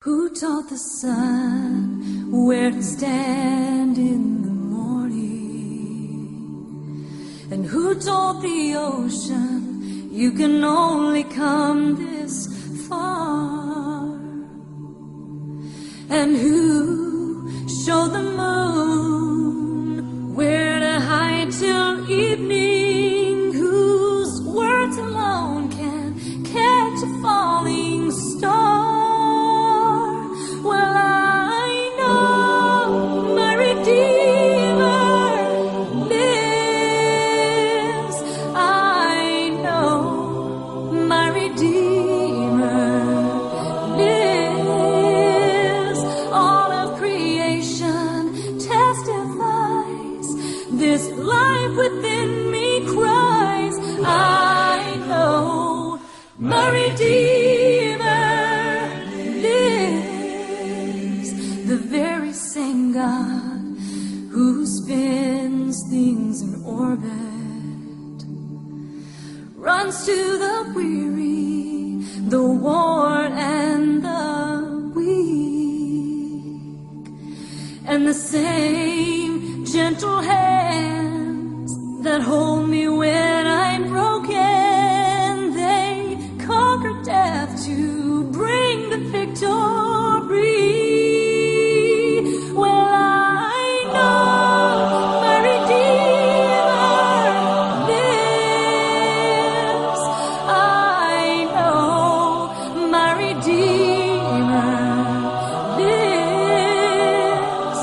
Who taught the sun where to stand in the morning? And who told the ocean you can only come this far? And who showed the moon where to hide till evening? Whose words alone can catch a falling star? Well, I know my Redeemer lives. I know my Redeemer lives. All of creation testifies. This life within me cries. I know my Redeemer lives. The very same God who spins things in orbit runs to the weary, the worn, and the weak. And the same gentle hands that hold me when I'm broken, they conquer death to bring the victory. Well, I know my Redeemer lives. I know my Redeemer lives.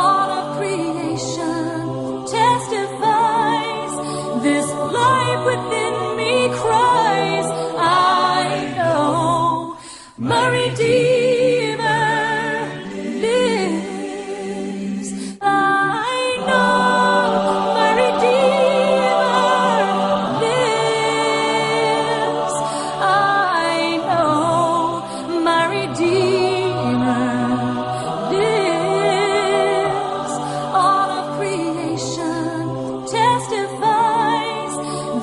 All of creation testifies. This life within me cries. I know my Redeemer lives. I know my Redeemer lives. I know my Redeemer lives. All of creation testifies.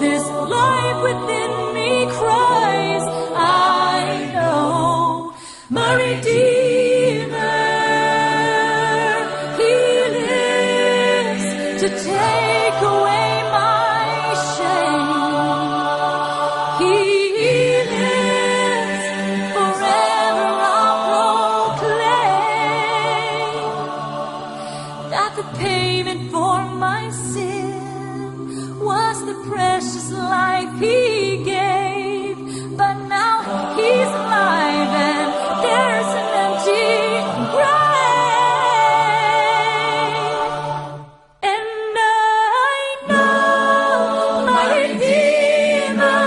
This life within me cries. I know my Redeemer. He lives to take away my shame. He lives forever. I'll proclaim that the payment for my sin was the precious life He gave. But now He's alive and there's an empty grave. And I know my Redeemer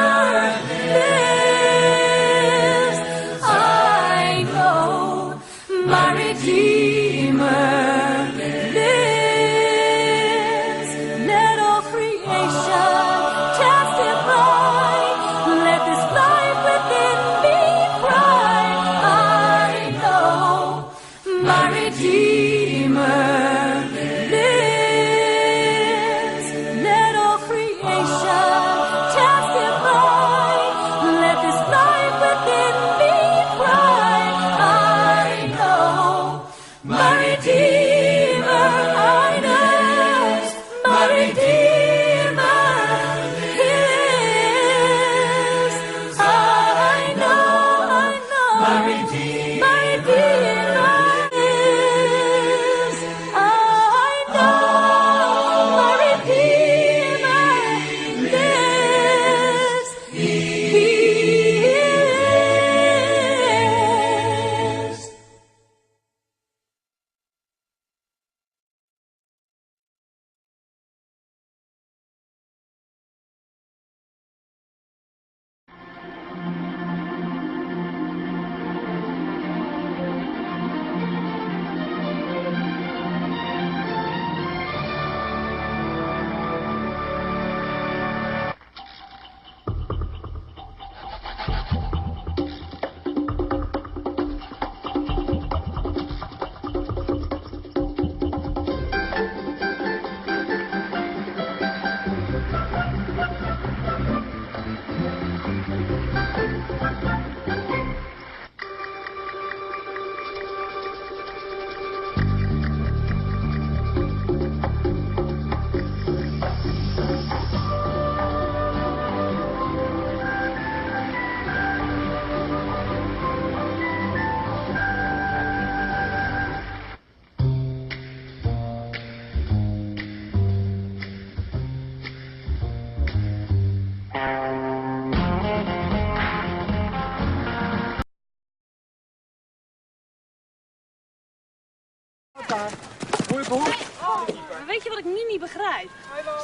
lives. I know my Redeemer lives. Let all creation testify. Maar weet je wat ik nu niet begrijp?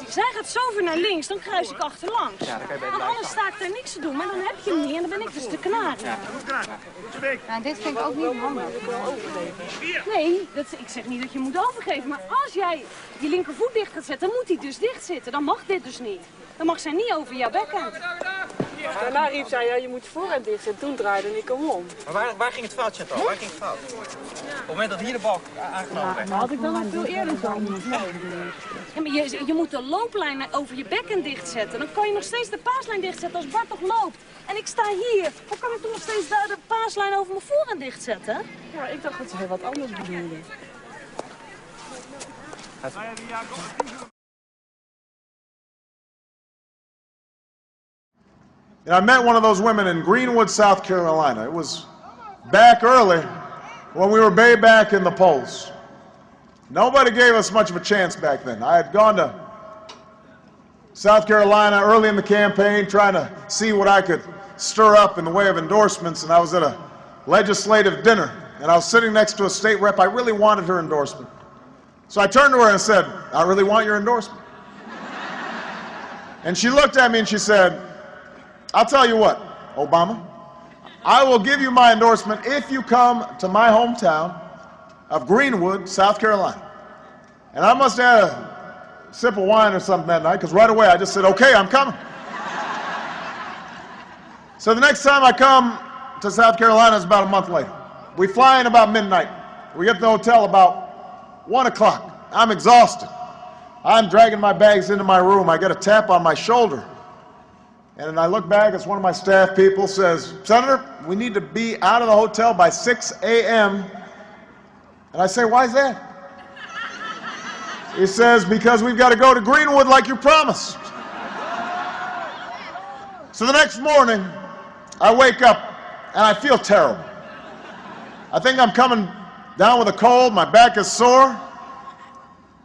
Zij gaat zo ver naar links, dan kruis ik achterlangs. Ja, dan kan je beter Want anders sta ik daar niks te doen, maar dan heb je hem niet en dan ben ik dus te knagen. Nou, dit vind ik ook niet handig. Nee, ik zeg niet dat je moet overgeven, maar als jij je linkervoet dicht gaat zetten, dan moet hij dus dicht zitten. Dan mag dit dus niet. Dan mag zij niet over jouw backhand. Daarna riep zij, ja, je moet voorhand dicht zetten. Toen draaide ik hem om. Maar waar ging het fout, Chantal? Waar ging het fout? Op het moment dat hier de bal aangenomen werd. Had ik dan nog veel eerder zo moeten. Ja, maar je moet de looplijn over je bekken dichtzetten. Dan kan je nog steeds de paaslijn dichtzetten als Bart nog loopt. En ik sta hier. Hoe kan ik toen nog steeds daar de paaslijn over mijn voorhand dichtzetten? Ja, ik dacht dat zij wat anders bedoelde. I met one of those women in Greenwood, South Carolina. It was back early when we were way back in the polls. Nobody gave us much of a chance back then. I had gone to South Carolina early in the campaign trying to see what I could stir up in the way of endorsements, and I was at a legislative dinner, and I was sitting next to a state rep. I really wanted her endorsement. So I turned to her and said, I really want your endorsement. And she looked at me and she said, I'll tell you what, Obama, I will give you my endorsement if you come to my hometown of Greenwood, South Carolina. And I must have had a sip of wine or something that night, because right away I just said, okay, I'm coming. So the next time I come to South Carolina is about a month later. We fly in about midnight. We get to the hotel about 1 o'clock. I'm exhausted. I'm dragging my bags into my room. I get a tap on my shoulder. And I look back, it's one of my staff people, says, Senator, we need to be out of the hotel by 6 a.m. And I say, why is that? He says, because we've got to go to Greenwood like you promised. So the next morning, I wake up and I feel terrible. I think I'm coming down with a cold, my back is sore.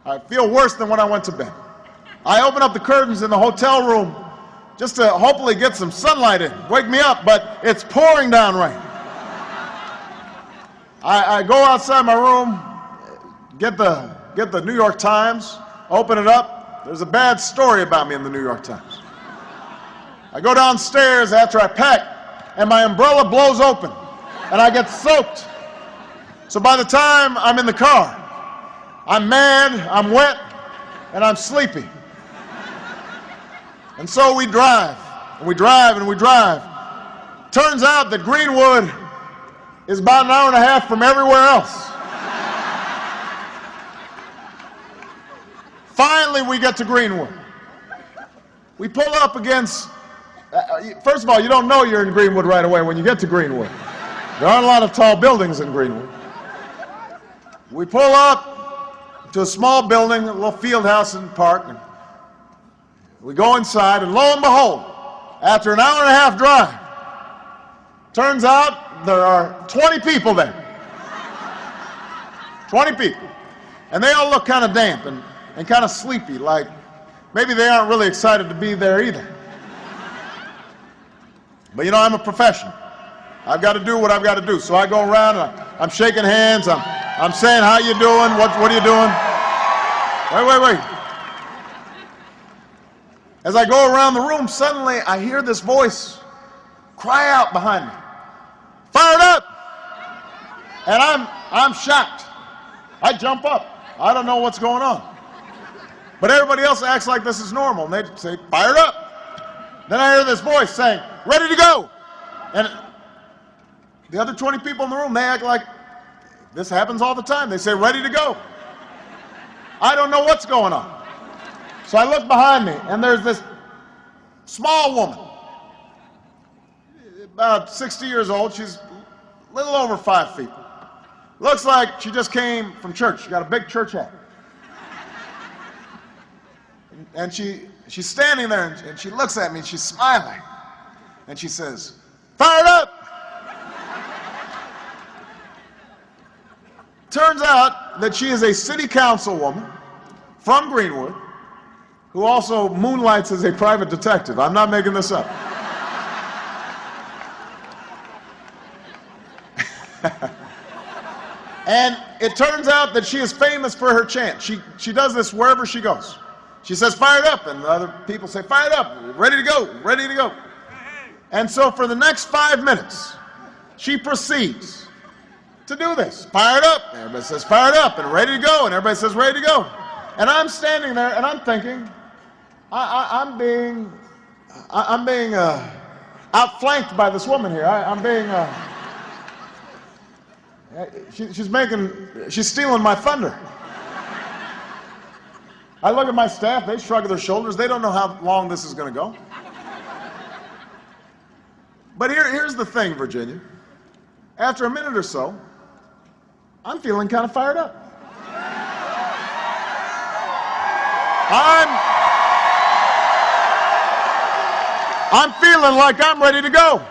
I feel worse than when I went to bed. I open up the curtains in the hotel room just to hopefully get some sunlight in, wake me up, but it's pouring down rain. I go outside my room, get the New York Times, open it up. There's a bad story about me in the New York Times. I go downstairs after I pack, and my umbrella blows open, and I get soaked. So by the time I'm in the car, I'm mad, I'm wet, and I'm sleepy. And so we drive, and we drive, and we drive. Turns out that Greenwood is about an hour and a half from everywhere else. Finally, we get to Greenwood. We pull up against, first of all, you don't know you're in Greenwood right away when you get to Greenwood. There aren't a lot of tall buildings in Greenwood. We pull up to a small building, a little field house in the park. And we go inside, and lo and behold, after an hour and a half drive, turns out there are 20 people there. 20 people. And they all look kind of damp and kind of sleepy, like maybe they aren't really excited to be there either. But you know, I'm a professional. I've got to do what I've got to do. So I go around and I'm shaking hands, I'm saying, how you doing? What are you doing? Wait. As I go around the room, suddenly I hear this voice cry out behind me, fired up! And I'm shocked. I jump up. I don't know what's going on. But everybody else acts like this is normal, and they say, fired up! Then I hear this voice saying, ready to go! And the other 20 people in the room, they act like this happens all the time. They say, ready to go. I don't know what's going on. So I look behind me, and there's this small woman, about 60 years old. She's a little over 5 feet. Looks like she just came from church. She got a big church hat. And she's standing there, and she looks at me, and she's smiling. And she says, fired up! Turns out that she is a city councilwoman from Greenwood who also moonlights as a private detective. I'm not making this up. And It turns out that she is famous for her chant. She does this wherever she goes. She says, "Fired up," and the other people say, "Fired up, ready to go, ready to go." And so for the next 5 minutes, she proceeds to do this. Fired up, and everybody says, "Fired up," and ready to go, and everybody says, "Ready to go." And I'm standing there, and I'm thinking, I'm being outflanked by this woman here. I'm being, she's stealing my thunder. I look at my staff, they shrug their shoulders. They don't know how long this is going to go. But here's the thing, Virginia. After a minute or so, I'm feeling kind of fired up. I'm feeling like I'm ready to go.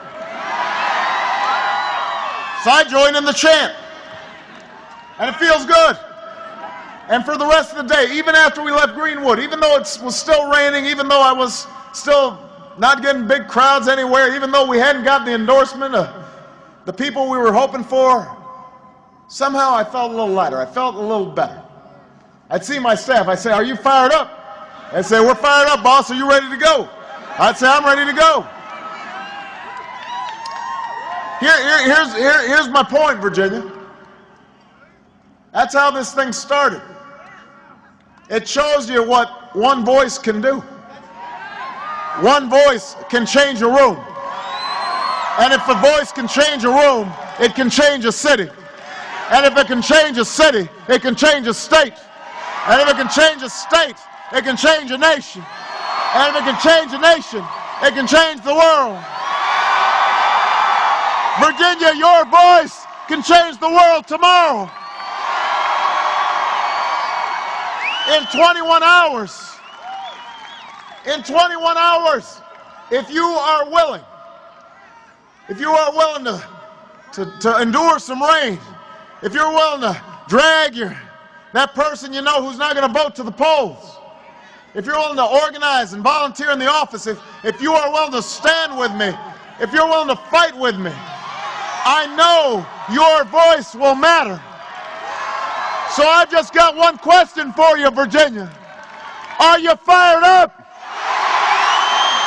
So I join in the chant. And it feels good. And for the rest of the day, even after we left Greenwood, even though it was still raining, even though I was still not getting big crowds anywhere, even though we hadn't gotten the endorsement of the people we were hoping for, somehow I felt a little lighter. I felt a little better. I'd see my staff. I'd say, "Are you fired up?" They'd say, "We're fired up, boss. Are you ready to go?" I'd say, "I'm ready to go." Here's my point, Virginia. That's how this thing started. It shows you what one voice can do. One voice can change a room. And if a voice can change a room, it can change a city. And if it can change a city, it can change a state. And if it can change a state, it can change a nation. And if it can change a nation, it can change the world. Virginia, your voice can change the world tomorrow. In 21 hours. In 21 hours, if you are willing to endure some rain, if you're willing to drag that person you know who's not going to vote to the polls, if you're willing to organize and volunteer in the office, if you are willing to stand with me, if you're willing to fight with me, I know your voice will matter. So I've just got one question for you, Virginia. Are you fired up?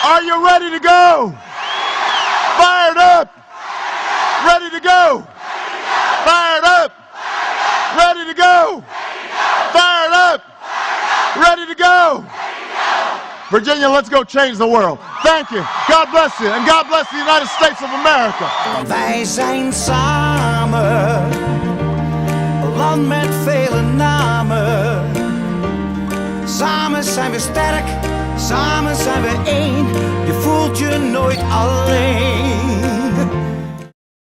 Are you ready to go? Fired up. Ready to go. Fired up. Ready to go. Fired up. Ready to go. Virginia, let's go change the world. Thank you. God bless you. And God bless the United States of America. Wij zijn samen, een land met vele namen. Samen zijn we sterk, samen zijn we één. Je voelt je nooit alleen.